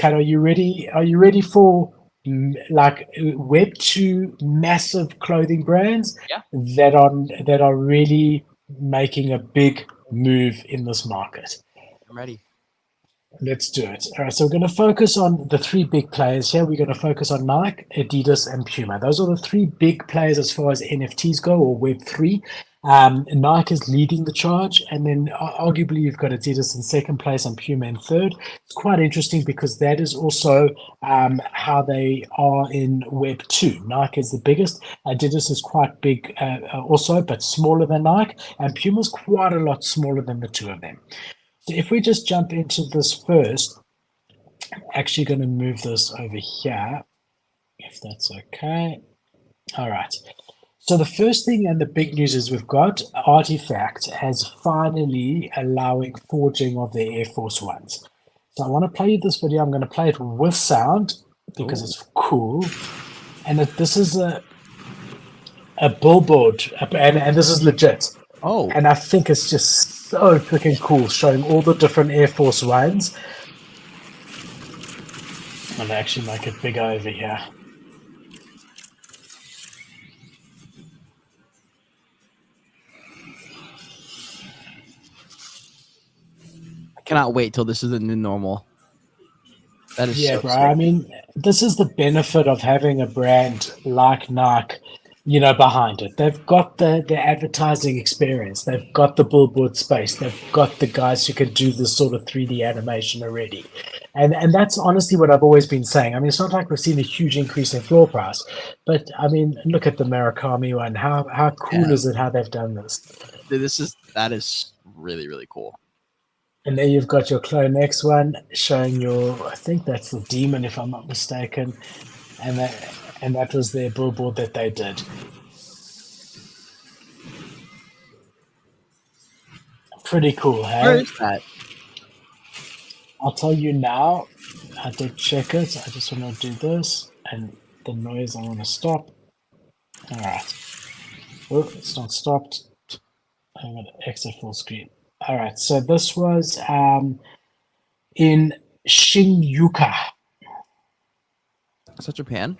Kat, are you ready? Are you ready for like Web2 massive clothing brands Yeah. that are really making a big move in this market? I'm ready. Let's do it. All right, so we're going to focus on the three big players here. We're going to focus on Nike, Adidas, and Puma. Those are the three big players as far as NFTs go, or Web3. Nike is leading the charge, and then arguably you've got Adidas in second place and Puma in third. It's quite interesting because that is also how they are in Web2. Nike is the biggest. Adidas is quite big also, but smaller than Nike, and Puma is quite a lot smaller than the two of them. So if we just jump into this first, I'm actually going to move this over here, if that's okay. All right. So the first thing and the big news is we've got Artifact as finally allowing forging of their Air Force Ones. So I want to play you this video. I'm going to play it with sound because it's cool. And this is a billboard, and this is legit. Oh. And I think it's just so freaking cool, showing all the different Air Force Ones. I'm going to actually make it bigger over here. I cannot wait till this is the new normal. That is Yeah, so bro. sick. I mean, this is the benefit of having a brand like Nike, you know, behind it. They've got the advertising experience. They've got the billboard space. They've got the guys who can do this sort of 3D animation already. And that's honestly what I've always been saying. I mean, it's not like we've seen a huge increase in floor price, but I mean, look at the Murakami one. How cool is it how they've done this? That is really, really cool. And there you've got your Clone X one showing your, I think that's the demon if I'm not mistaken. And that was their billboard that they did. Pretty cool, hey? Where is that? I'll tell you now. I did check it. I just want to do this. And the noise I want to stop. All right. Oh, it's not stopped. I'm going to exit full screen. All right. So this was in Shinyuka. Is that Japan?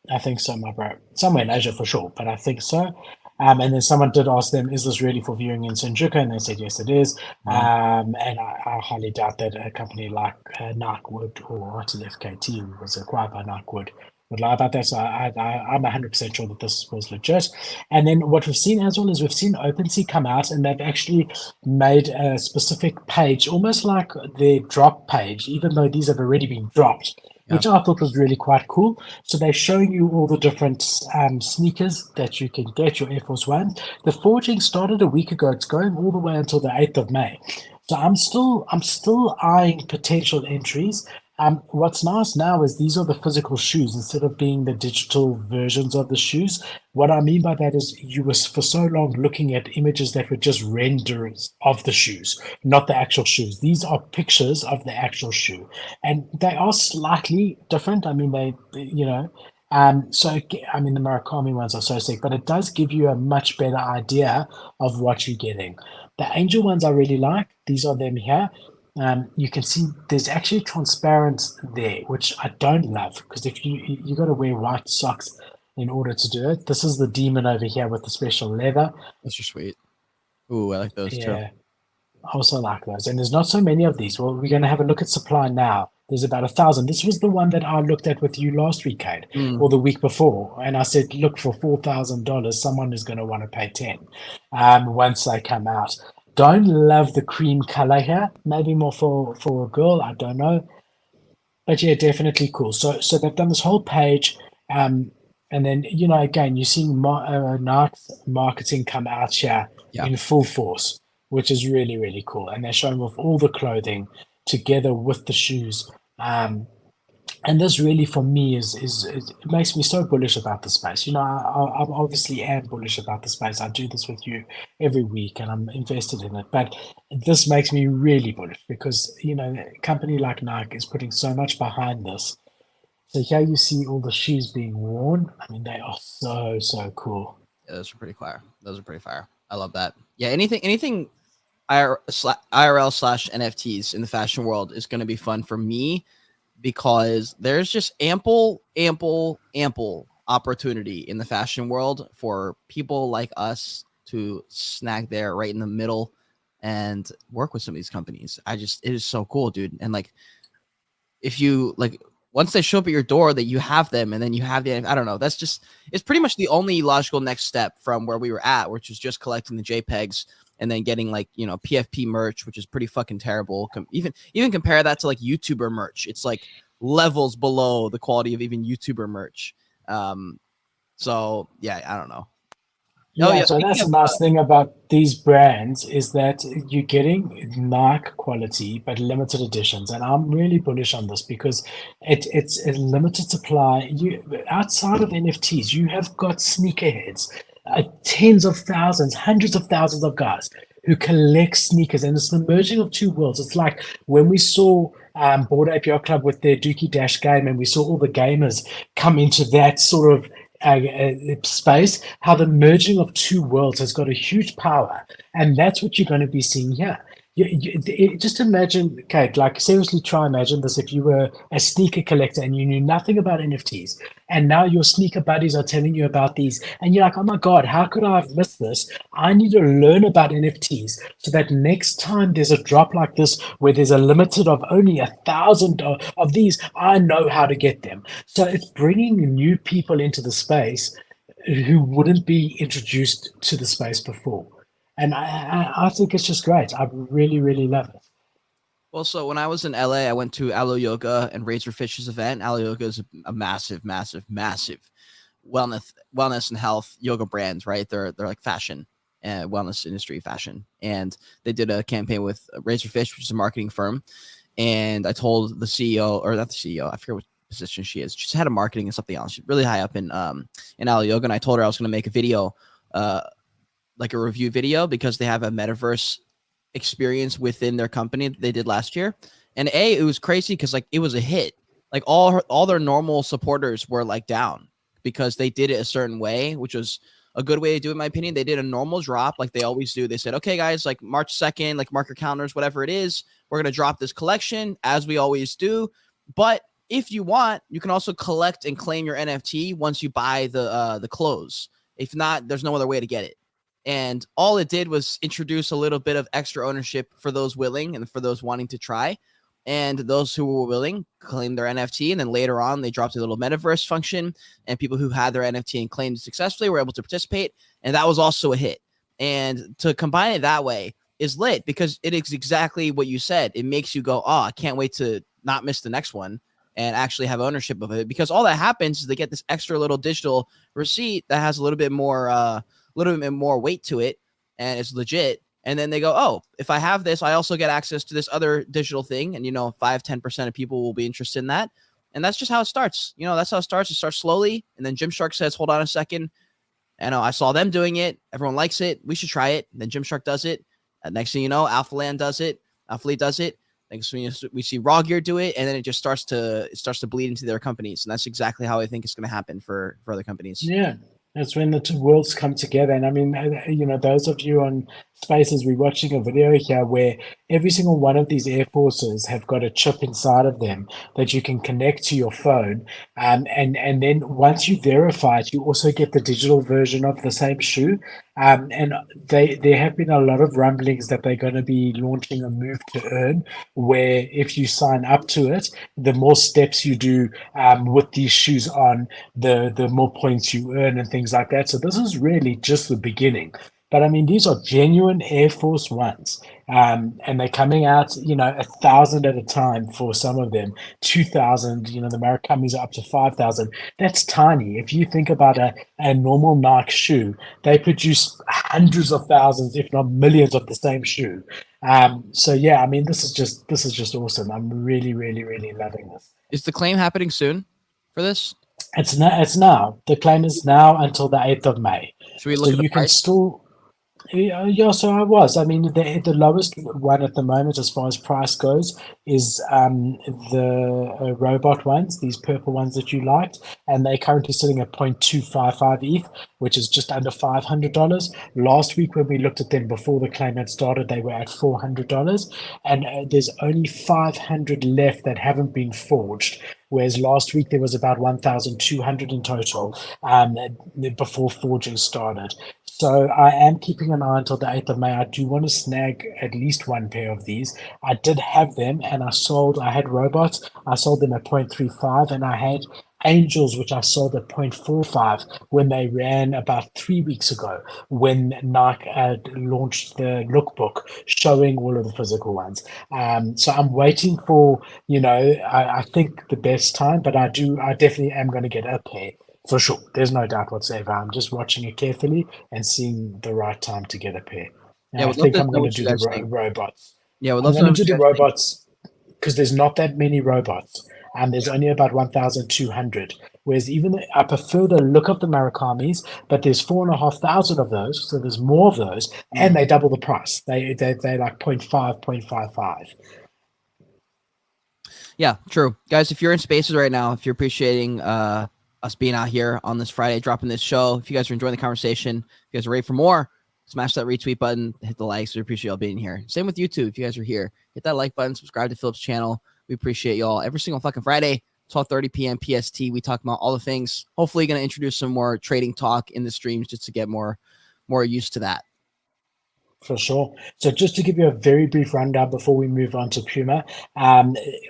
I think so, my bro. Somewhere in Asia for sure, but I think so. And then someone did ask them, is this ready for viewing in Shinjuku? And they said, yes, it is. And I highly doubt that a company like Nike would, or RTFKT was acquired by Nike would lie about that. So I'm 100% sure that this was legit. And then what we've seen as well is we've seen OpenSea come out and they've actually made a specific page, almost like their drop page, even though these have already been dropped. Yeah. Which I thought was really quite cool. So they're showing you all the different sneakers that you can get, your Air Force One. The forging started a week ago. It's going all the way until the 8th of May. So I'm still eyeing potential entries. What's nice now is these are the physical shoes instead of being the digital versions of the shoes. What I mean by that is you were for so long looking at images that were just renders of the shoes, not the actual shoes. These are pictures of the actual shoe, and they are slightly different. I mean, so I mean the Murakami ones are so sick, but it does give you a much better idea of what you're getting. The Angel ones I really like. These are them here. You can see there's actually transparent there, which I don't love because if you got to wear white socks in order to do it. This is the demon over here with the special leather. Those are sweet. Ooh, I like those too. I also like those. And there's not so many of these. Well, we're going to have a look at supply now. There's about 1,000. This was the one that I looked at with you last week, Cade, or the week before. And I said, look, for $4,000, someone is going to want to pay 10 once they come out. Don't love the cream color here. Maybe more for a girl. I don't know. But yeah, definitely cool. So they've done this whole page. And then, again, you're seeing Nike's marketing come out here in full force, which is really, really cool. And they're showing off all the clothing together with the shoes. And this really, for me, it makes me so bullish about the space. I obviously am bullish about the space. I do this with you every week, and I'm invested in it. But this makes me really bullish because, a company like Nike is putting so much behind this. So here you see all the shoes being worn. I mean, they are so, so cool. Yeah, those are pretty fire. I love that. Yeah, anything IRL/NFTs in the fashion world is going to be fun for me because there's just ample opportunity in the fashion world for people like us to snag there right in the middle and work with some of these companies. It is so cool, dude. And like, if you like, once they show up at your door, that you have them, and then you have the, I don't know, it's pretty much the only logical next step from where we were at, which was just collecting the JPEGs and then getting like, you know, PFP merch, which is pretty fucking terrible. Even compare that to like YouTuber merch. It's like levels below the quality of even YouTuber merch. So yeah, I don't know. Yeah, so that's the nice thing about these brands is that you're getting Nike quality but limited editions, and I'm really bullish on this because it's a limited supply. You outside of NFTs, you have got sneakerheads, tens of thousands, hundreds of thousands of guys who collect sneakers, and it's the merging of two worlds. It's like when we saw Bored Ape Yacht Club with their Dookie Dash game, and we saw all the gamers come into that sort of space, how the merging of two worlds has got a huge power, and that's what you're going to be seeing here. Just imagine, okay, like seriously try imagine this if you were a sneaker collector and you knew nothing about NFTs, and now your sneaker buddies are telling you about these, and you're like, oh my God, how could I have missed this? I need to learn about NFTs so that next time there's a drop like this where there's a limited of only 1,000 of these, I know how to get them. So it's bringing new people into the space who wouldn't be introduced to the space before. And I think it's just great. I really, really love it. Well, so when I was in LA, I went to Aloe Yoga and Razorfish's event. Aloe Yoga is a massive wellness and health yoga brand, right? They're like fashion and wellness industry fashion. And they did a campaign with Razorfish, which is a marketing firm. And I told the CEO, or not the CEO, I forget what position she is. She's head of marketing and something else. She's really high up in Aloe Yoga. And I told her I was going to make a video, like a review video, because they have a metaverse experience within their company that they did last year. And it was crazy because like it was a hit. Like all their normal supporters were like down because they did it a certain way, which was a good way to do it, in my opinion. They did a normal drop like they always do. They said, okay, guys, like March 2nd, like mark your calendars, whatever it is, we're going to drop this collection as we always do. But if you want, you can also collect and claim your NFT once you buy the clothes. If not, there's no other way to get it. And all it did was introduce a little bit of extra ownership for those willing and for those wanting to try. And those who were willing claimed their NFT. And then later on, they dropped a little metaverse function. And people who had their NFT and claimed it successfully were able to participate. And that was also a hit. And to combine it that way is lit because it is exactly what you said. It makes you go, oh, I can't wait to not miss the next one and actually have ownership of it. Because all that happens is they get this extra little digital receipt that has a little bit more weight to it, and it's legit. And then they go, oh, if I have this, I also get access to this other digital thing. And, 5-10% of people will be interested in that. And that's just how it starts. That's how it starts. It starts slowly. And then Gymshark says, hold on a second. I saw them doing it. Everyone likes it. We should try it. And then Gymshark does it. And next thing you know, AlphaLand does it. AlphaLead does it. Next thing we see Raw Gear do it. And then it just starts to bleed into their companies. And that's exactly how I think it's going to happen for other companies. Yeah. That's when the two worlds come together. And I mean, those of you on Spaces, we're watching a video here where every single one of these Air Forces have got a chip inside of them that you can connect to your phone. And then once you verify it, you also get the digital version of the same shoe. And there have been a lot of rumblings that they're going to be launching a move to earn, where if you sign up to it, the more steps you do with these shoes on, the more points you earn and things like that. So this is really just the beginning. But I mean, these are genuine Air Force Ones, and they're coming out, 1,000 at a time for some of them, 2,000. The Marakamis are up to 5,000. That's tiny. If you think about a normal Nike shoe, they produce hundreds of thousands, if not millions, of the same shoe. So yeah, I mean, this is just awesome. I'm really, really, really loving this. Is the claim happening soon for this? It's now. The claim is now until the 8th of May. Should we look at you can still. Yeah, so I was. I mean, the lowest one at the moment, as far as price goes, is the robot ones, these purple ones that you liked, and they're currently sitting at 0.255 ETH, which is just under $500. Last week, when we looked at them before the claim had started, they were at $400, and there's only 500 left that haven't been forged. Whereas last week there was about 1,200 in total before forging started. So I am keeping an eye until the 8th of May. I do want to snag at least one pair of these. I did have them and I had robots. I sold them at 0.35 and I had angels, which I sold at 0.45 when they ran about 3 weeks ago when Nike launched the lookbook showing all of the physical ones. So I'm waiting for, I think the best time, but I definitely am going to get a pair. For sure, there's no doubt whatsoever. I'm just watching it carefully and seeing the right time to get a pair. And Yeah, I would love think to I'm know going to what you do the guys think. robots. Yeah, would I'm love to going know to what do you the guys think. robots because there's not that many robots. And there's only about 1,200. Whereas I prefer the look of the Marakamis, but there's 4,500 of those, so there's more of those, and they double the price. They like 0.5, 0.55. Yeah, true. Guys, if you're in spaces right now, if you're appreciating us being out here on this Friday, dropping this show, if you guys are enjoying the conversation, if you guys are ready for more, smash that retweet button, hit the likes. We appreciate y'all being here. Same with YouTube. If you guys are here, hit that like button, subscribe to Philip's channel. We appreciate y'all every single fucking Friday, 12:30 p.m. PST. We talk about all the things. Hopefully, going to introduce some more trading talk in the streams just to get more used to that. For sure. So just to give you a very brief rundown before we move on to Puma,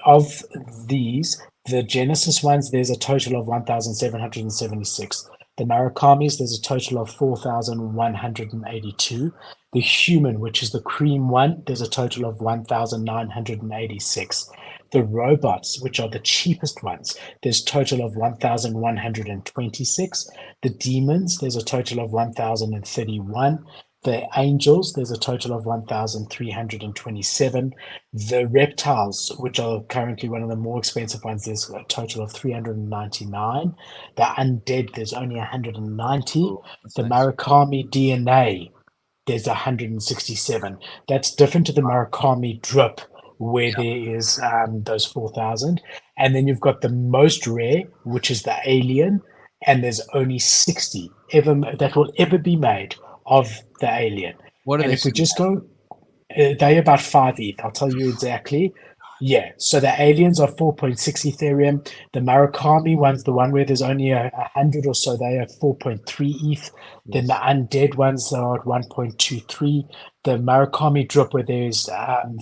of these, the Genesis ones, there's a total of 1,776. The Marakamis, there's a total of 4,182. The Human, which is the cream one, there's a total of 1,986. The robots, which are the cheapest ones, there's a total of 1,126. The demons, there's a total of 1,031. The angels, there's a total of 1,327. The reptiles, which are currently one of the more expensive ones, there's a total of 399. The undead, there's only 190. Ooh, that's The nice. Murakami DNA, there's 167. That's different to the Murakami drip, where there is those 4,000. And then you've got the most rare, which is the alien, and there's only 60 that will ever be made of the alien. What are And they? if we just go, they're about 5 ETH. I'll tell you exactly. Yeah, so the aliens are 4.6 Ethereum. The Murakami one's the one where there's only 100 or so. They are 4.3 ETH. Then the undead ones are at 1.23. The Murakami drip where there's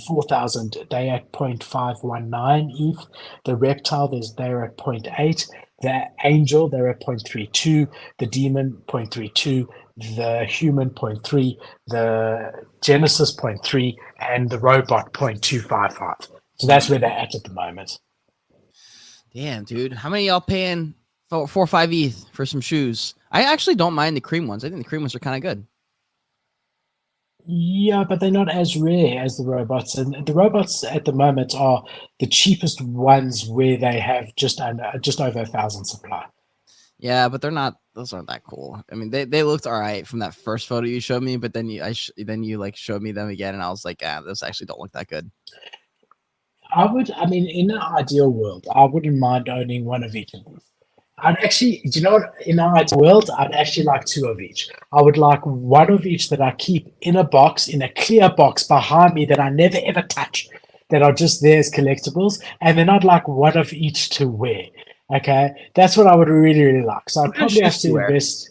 4,000, they at 0.519 ETH. The reptile, they're at 0.8. The angel, they're at 0.32. The demon, 0.32. The human, 0.3. The Genesis, 0.3. And the robot, 0.255. So that's where they're at the moment. Damn, dude. How many y'all paying 4 or 5 ETH for some shoes? I actually don't mind the cream ones. I think the cream ones are kind of good. Yeah, but they're not as rare as the robots. And the robots at the moment are the cheapest ones where they have just over 1,000 supply. Yeah, but they're not. Those aren't that cool. I mean, they looked all right from that first photo you showed me, but then you like showed me them again, and I was like, those actually don't look that good. I mean, in an ideal world, I wouldn't mind owning one of each of these. I'd actually, do you know what? In an ideal world, I'd actually like two of each. I would like one of each that I keep in a box, in a clear box behind me that I never ever touch, that are just there as collectibles. And then I'd like one of each to wear. Okay. That's what I would really, really like. So I'd What kind of probably have shoes do to you wear? invest.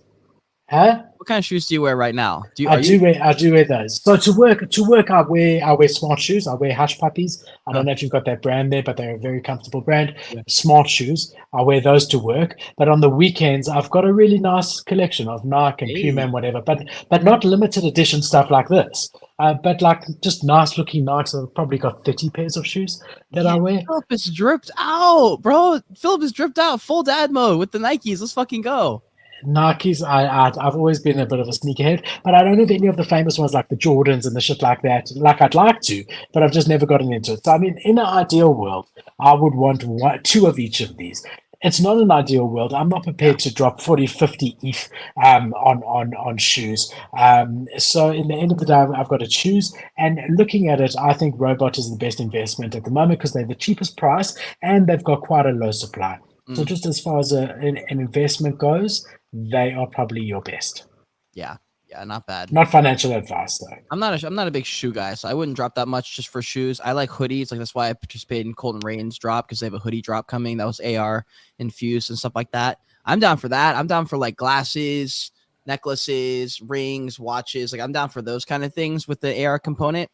Huh? What kind of shoes do you wear right now? I do wear those. So to work I wear smart shoes. I wear Hush Puppies. I don't know if you've got that brand there, but they're a very comfortable brand. Yeah. Smart shoes. I wear those to work. But on the weekends I've got a really nice collection of Nike and Puma and whatever, but not limited edition stuff like this. But like just nice looking Nikes. I've probably got 30 pairs of shoes that I wear. Philip is dripped out, bro. Philip is dripped out, full dad mode with the Nikes. Let's fucking go. Nikes, I've always been a bit of a sneakerhead, but I don't have any of the famous ones like the Jordans and the shit like that. Like I'd like to, but I've just never gotten into it. So I mean, in an ideal world, I would want two of each of these. It's not an ideal world. I'm not Yeah. prepared to drop 40, 50 ETH on shoes. So in the end of the day, I've got to choose. And looking at it, I think Robot is the best investment at the moment because they're the cheapest price and they've got quite a low supply. So Mm, just as far as an investment goes, they are probably your best. yeah. Yeah. Not bad. Not financial advice, though. I'm not a big shoe guy, so I wouldn't drop that much just for shoes. I like hoodies, like that's why I participated in Cold and Rain's drop because they have a hoodie drop coming that was AR infused and stuff like that. I'm down for that. I'm down for like glasses, necklaces, rings, watches. Like I'm down for those kind of things with the AR component.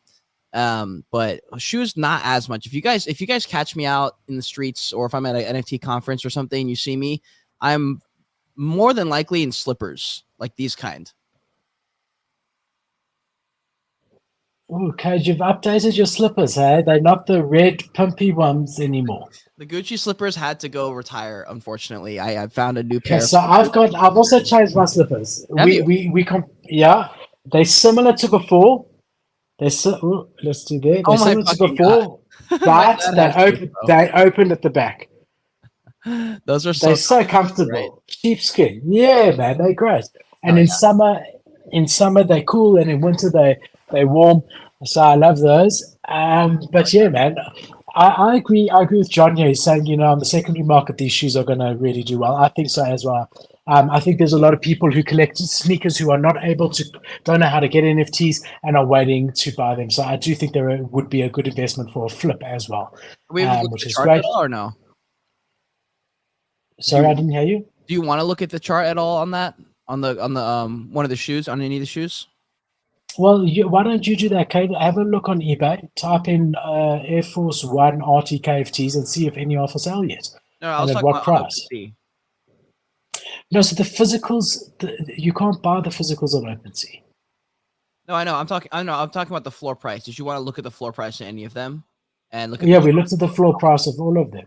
But shoes not as much. If you guys catch me out in the streets or if I'm at an NFT conference or something, you see me, I'm more than likely in slippers, like these kind. Okay, you've updated your slippers, hey? They're not the red pimpy ones anymore. The Gucci slippers had to go retire. Unfortunately, I found a new Okay, pair. so I've also changed my slippers. Have you? Yeah, they're similar to before. Let's do that. They're Oh my similar to fucking god! before, My but dad has those, they open at the back. bro. Those are They're so so right. comfortable. Sheepskin. Yeah, man, they're great. Oh And in summer they're cool, and in winter they're warm. So I love those. But yeah, man, I agree. I agree with John here. He's saying, on the secondary market, these shoes are going to really do well. I think so as well. I think there's a lot of people who collect sneakers who are not able to, don't know how to get NFTs and are waiting to buy them. So I do think would be a good investment for a flip as well, Are we able to look at which the is chart at great. all, or no? Do Sorry, I you didn't hear you. do you want to look at the chart at all on that on the one of the shoes on any of the shoes? Well, why don't you do that, Kate? Have a look on eBay, type in Air Force One RTKFTs and see if any are for sale yet No, I and was at talking what about on price. OpenSea. No, so the physicals, you can't buy the physicals on OpenSea. No, I know. I'm talking about the floor price. Did you want to look at the floor price in any of them and look at Yeah, the we looked at the floor price of all of them.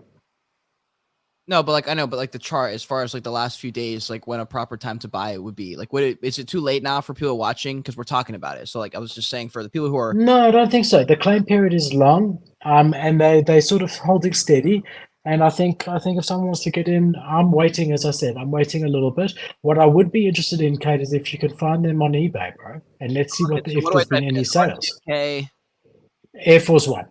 No, but like I know, but like the chart as far as like the last few days, like when a proper time to buy it would be. Like, is it too late now for people watching? Because we're talking about it. So like I was just saying for the people who are No, I don't think so. The claim period is long, and they sort of holding steady. And I think if someone wants to get in, I'm waiting. As I said, I'm waiting a little bit. What I would be interested in, Kate, is if you can find them on eBay, bro, and let's see okay, so if what do I there's been type any in? Do I type sales. okay? Air Force One,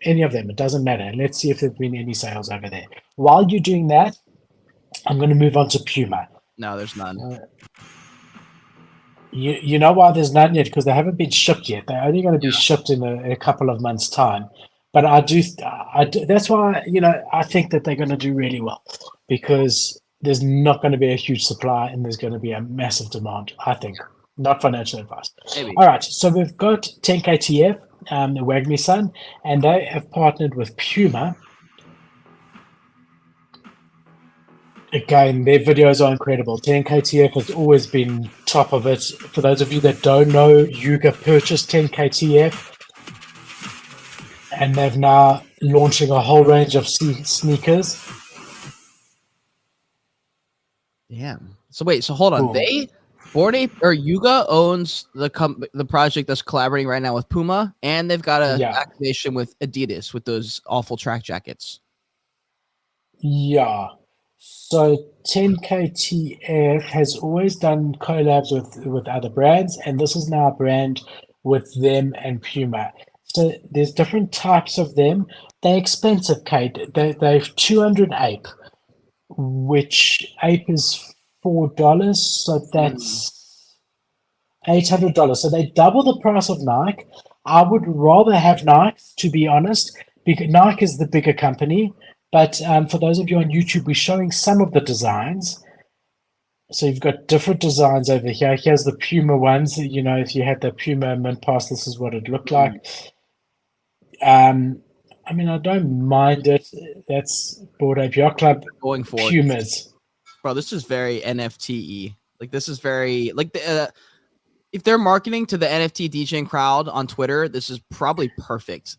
any of them, it doesn't matter. Let's see if there's been any sales over there. While you're doing that, I'm going to move on to Puma. No, there's none. You know why there's none yet? Because they haven't been shipped yet. They're only going to be Yeah. shipped in a couple of months' time. But I do, that's why, I think that they're going to do really well because there's not going to be a huge supply and there's going to be a massive demand, I think. Not financial advice. Maybe. All right, so we've got 10KTF, the Wagme Sun, and they have partnered with Puma. Again, their videos are incredible. 10KTF has always been top of it. For those of you that don't know, Yuga purchased 10KTF and they've now launching a whole range of sneakers. Damn. So wait, so hold on. Cool. They Bored Ape or Yuga owns the project that's collaborating right now with Puma, and they've got a activation with ADIDAS with those awful track jackets. Yeah. So 10KTF has always done collabs with other brands, and this is now a brand with them and Puma. So there's different types of them. They're expensive, Kate. They've 200 ape, which ape is $4, so that's $800. So they double the price of Nike. I would rather have Nike, to be honest, because Nike is the bigger company. But for those of you on YouTube, we're showing some of the designs. So you've got different designs over here. Here's the Puma ones. If you had the Puma Mint Pass, this is what it looked like. I mean, I don't mind it. That's Bored Ape Yacht Club. Going forward, Pumas. Bro, this is very NFT-y. Like, this is very, like, if they're marketing to the NFT DJing crowd on Twitter, this is probably perfect.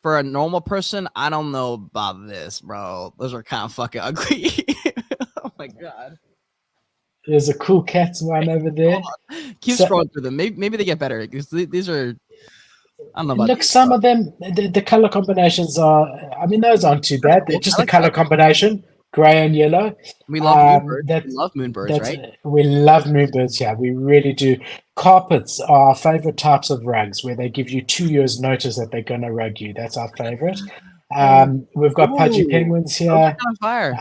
For a normal person, I don't know about this, bro. Those are kind of fucking ugly. Oh my god. There's a cool cats one over there. Keep scrolling through them. Maybe they get better because these are. I don't know about. Look, some of them, the color combinations are. I mean, those aren't too bad. They're just a color combination. grey and yellow. We love moonbirds. We That's love moonbirds, that's right? we love moonbirds. Yeah, we really do. Carpets are our favorite types of rugs, where they give you 2 years notice that they're going to rug you. That's our favorite. Oh, We've got pudgy ooh, penguins those are here. kind of fire.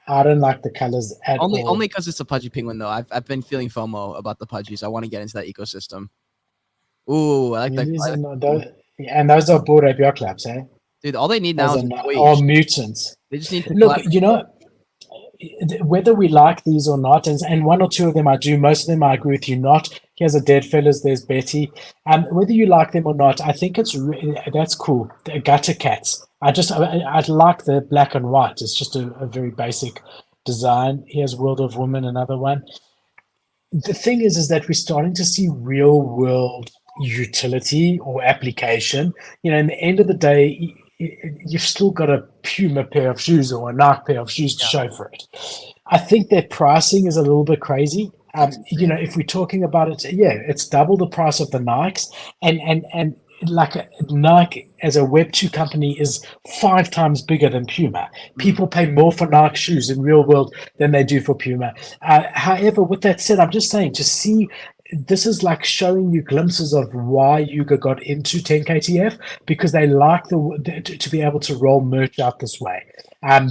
I don't like the colors at all. Only because it's a pudgy penguin though. I've been feeling FOMO about the pudgies. I want to get into that ecosystem. Ooh, I like that. These are not those, and those are bored ape yacht clubs, eh? Dude, all they need now Those is are a not are Twitch. mutants. They just need to Look, collaborate. whether we like these or not, and one or two of them I do, most of them I agree with you not. Here's a dead fellas, there's Betty. Whether you like them or not, I think that's cool. The gutter cats. I like the black and white. It's just a very basic design. Here's World of Women, another one. The thing is that we're starting to see real world utility or application. In the end of the day, you've still got a Puma pair of shoes or a Nike pair of shoes to Yeah, show for it. I think their pricing is a little bit crazy. that's insane. If we're talking about it, yeah, it's double the price of the Nikes, and like Nike as a Web2 company is 5 times bigger than Puma. Mm. People pay more for Nike shoes in real world than they do for Puma. However, with that said, I'm just saying to see. This is like showing you glimpses of why Yuga got into 10KTF because they like to be able to roll merch out this way.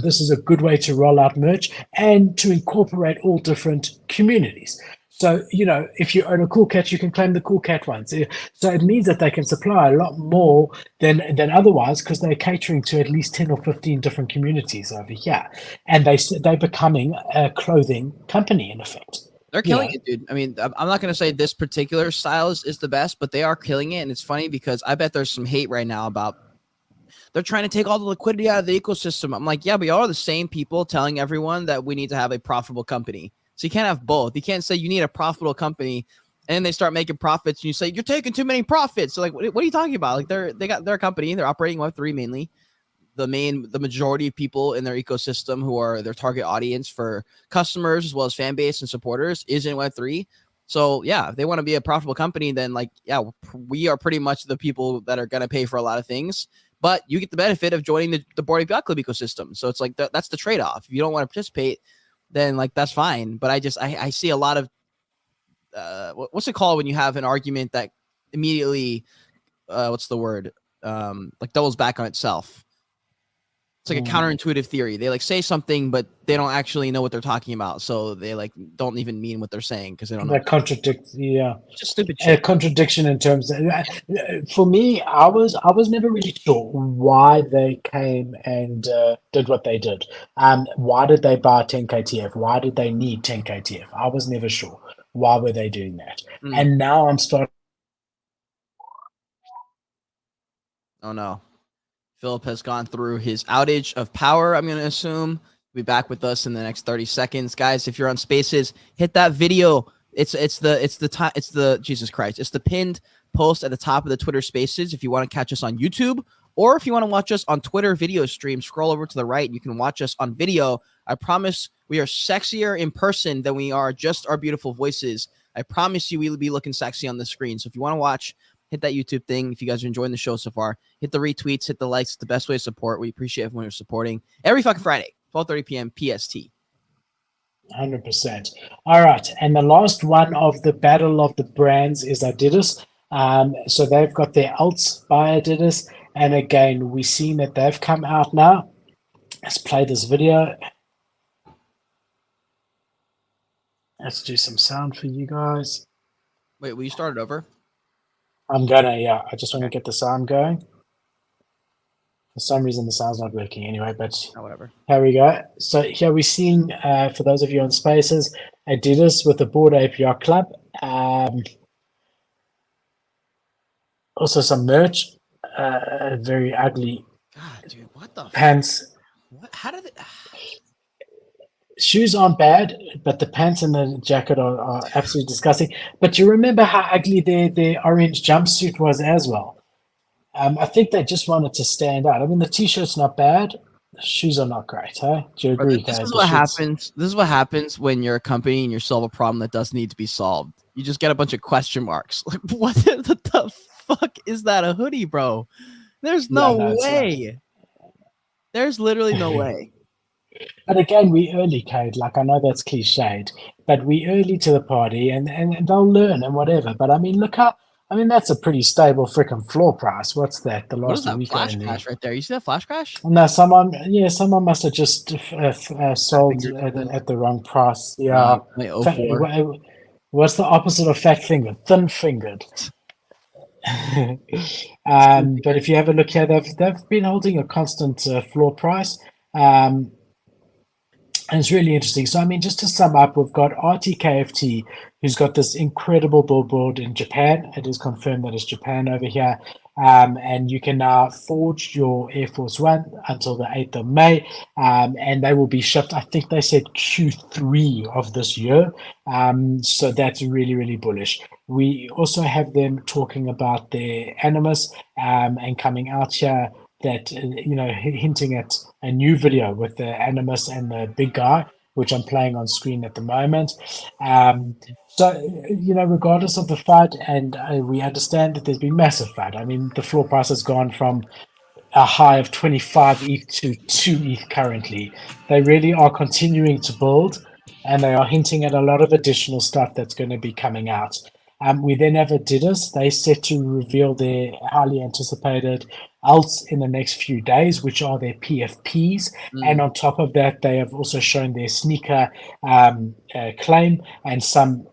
This is a good way to roll out merch and to incorporate all different communities. So, if you own a cool cat, you can claim the cool cat ones. So it means that they can supply a lot more than otherwise because they're catering to at least 10 or 15 different communities over here. And they're becoming a clothing company in effect. They're killing it, dude. I mean, I'm not going to say this particular style is the best, but they are killing it. And it's funny because I bet there's some hate right now about they're trying to take all the liquidity out of the ecosystem. I'm like, yeah, we are the same people telling everyone that we need to have a profitable company. So you can't have both. You can't say you need a profitable company and then they start making profits and you say you're taking too many profits. So like, what are you talking about? Like they got their company, they're operating Web3 mainly. The majority of people in their ecosystem who are their target audience for customers as well as fan base and supporters is in Web3. So yeah, if they want to be a profitable company, then like, yeah, we are pretty much the people that are going to pay for a lot of things, but you get the benefit of joining the Bored Ape Yacht Club ecosystem. So it's like, that's the trade-off. If you don't want to participate, then like, that's fine. But I see a lot of, what's it called when you have an argument that immediately, what's the word? Like doubles back on itself. It's like a counterintuitive theory. They like say something, but they don't actually know what they're talking about. So they like don't even mean what they're saying because they don't know. That contradicts, yeah. Just stupid shit. A contradiction in terms of, for me, I was never really sure why they came and did what they did. Why did they buy 10KTF? Why did they need 10KTF? I was never sure. Why were they doing that? And now I'm starting. Oh no. Philip has gone through his outage of power, I'm going to assume. Be back with us in the next 30 seconds. Guys, if you're on Spaces, hit that video. It's the Jesus Christ. It's the pinned post at the top of the Twitter Spaces if you want to catch us on YouTube, or if you want to watch us on Twitter video stream, scroll over to the right and you can watch us on video. I promise we are sexier in person than we are just our beautiful voices. I promise you we'll be looking sexy on the screen. So if you want to watch, hit that YouTube thing. If you guys are enjoying the show so far, hit the retweets, hit the likes. It's the best way to support. We appreciate everyone who's supporting every fucking Friday, 12:30 p.m. PST. 100%. All right. And the last one of the battle of the brands is ADIDAS. So they've got their alts by ADIDAS. And again, we've seen that they've come out now. Let's play this video. Let's do some sound for you guys. Wait, will you start it over? Yeah. I just want to get the sound going. For some reason, the sound's not working anyway, but whatever. Here we go. So here we're seeing, for those of you on Spaces, ADIDAS with the Bored Ape Yacht Club. Also some merch, very ugly. God, dude, what the pants? What? How did it? Shoes aren't bad, but the pants and the jacket are absolutely disgusting. But you remember how ugly their orange jumpsuit was as well. I think they just wanted to stand out. I mean, the t-shirt's not bad. The shoes are not great, huh? Do you agree, This guys? is what happens. This is what happens when you're a company and you solve a problem that does need to be solved. You just get a bunch of question marks. Like, what the fuck is that? A hoodie, bro? There's no way. There's literally no way. But again, we early, Cade. Like I know that's cliched, but we early to the party, and they'll learn and whatever. But I mean, look how. I mean, that's a pretty stable freaking floor price. What's that? The What is last that week flash only. crash right there? You see that flash crash? No, someone must have just Fat sold finger token. at the wrong price. Yeah. Wait, oh Fa- 04. What's the opposite of fat fingered? Thin fingered. But if you have a look here, they've been holding a constant floor price. Um, and it's really interesting. So, I mean, just to sum up, we've got RTKFT, who's got this incredible billboard in Japan. It is confirmed that it's Japan over here. And you can now forge your Air Force One until the 8th of May. And they will be shipped, I think they said Q3 of this year. So that's really, really bullish. We also have them talking about their Animus and coming out here that hinting at a new video with the Animus and the big guy, which I'm playing on screen at the moment. So regardless of the FUD, and we understand that there's been massive FUD. I mean, the floor price has gone from a high of 25 ETH to 2 ETH currently. They really are continuing to build, and they are hinting at a lot of additional stuff that's going to be coming out. We then have ADIDAS. They set to reveal their highly anticipated alts in the next few days, which are their PFPs. And on top of that, they have also shown their sneaker claim and some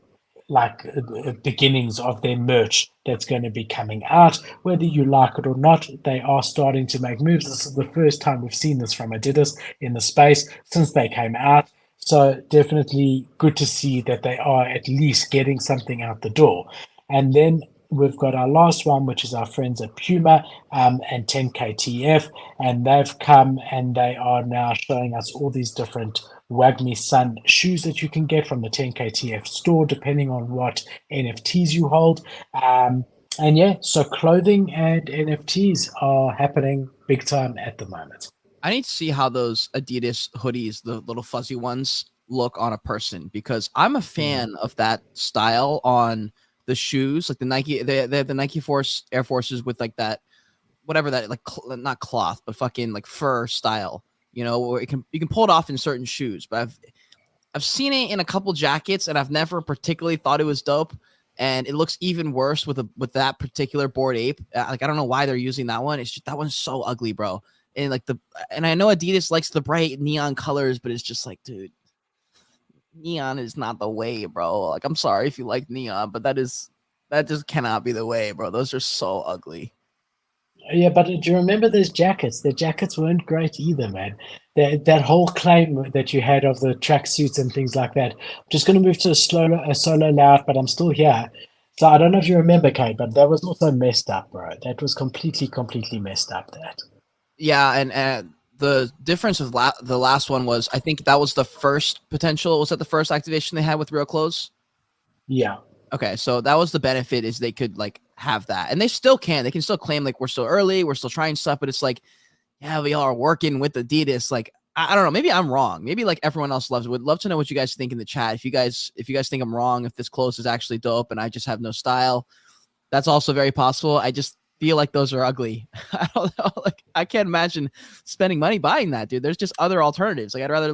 beginnings of their merch that's going to be coming out. Whether you like it or not, they are starting to make moves. This is the first time we've seen this from Adidas in the space since they came out. So definitely good to see that they are at least getting something out the door. And then we've got our last one, which is our friends at PUMA and 10KTF. And they've come and they are now showing us all these different Wagme Sun shoes that you can get from the 10KTF store, depending on what NFTs you hold. And yeah, so clothing and NFTs are happening big time at the moment. I need to see how those Adidas hoodies, the little fuzzy ones, look on a person, because I'm a fan of that style on the shoes. Like the Nike, they have the Nike Force Air Forces with like that, whatever that, like not cloth, but fucking like fur style. Where you can pull it off in certain shoes. But I've seen it in a couple jackets, and I've never particularly thought it was dope. And it looks even worse with that particular Bored Ape. Like I don't know why they're using that one. It's just that one's so ugly, bro. And I know Adidas likes the bright neon colors, but it's just like, dude, neon is not the way, bro. Like, I'm sorry if you like neon, but that just cannot be the way, bro. Those are so ugly. Yeah, but do you remember those jackets? The jackets weren't great either, man. That whole claim that you had of the tracksuits and things like that. I'm just going to move to a solo layout, but I'm still here. So I don't know if you remember, Kate, but that was also messed up, bro. That was completely messed up, that. Yeah, and the difference with the last one was, I think that was the first potential. Was that the first activation they had with Real Clothes? Yeah. Okay, so that was the benefit, is they could like have that, and they still can. They can still claim like we're still early, we're still trying stuff, but it's like, yeah, we all are working with Adidas. Like I don't know, maybe I'm wrong. Maybe like everyone else loves it. Would love to know what you guys think in the chat. If you guys think I'm wrong, if this clothes is actually dope and I just have no style, that's also very possible. I just feel like those are ugly. I don't know. Like I can't imagine spending money buying that, dude. There's just other alternatives. Like I'd rather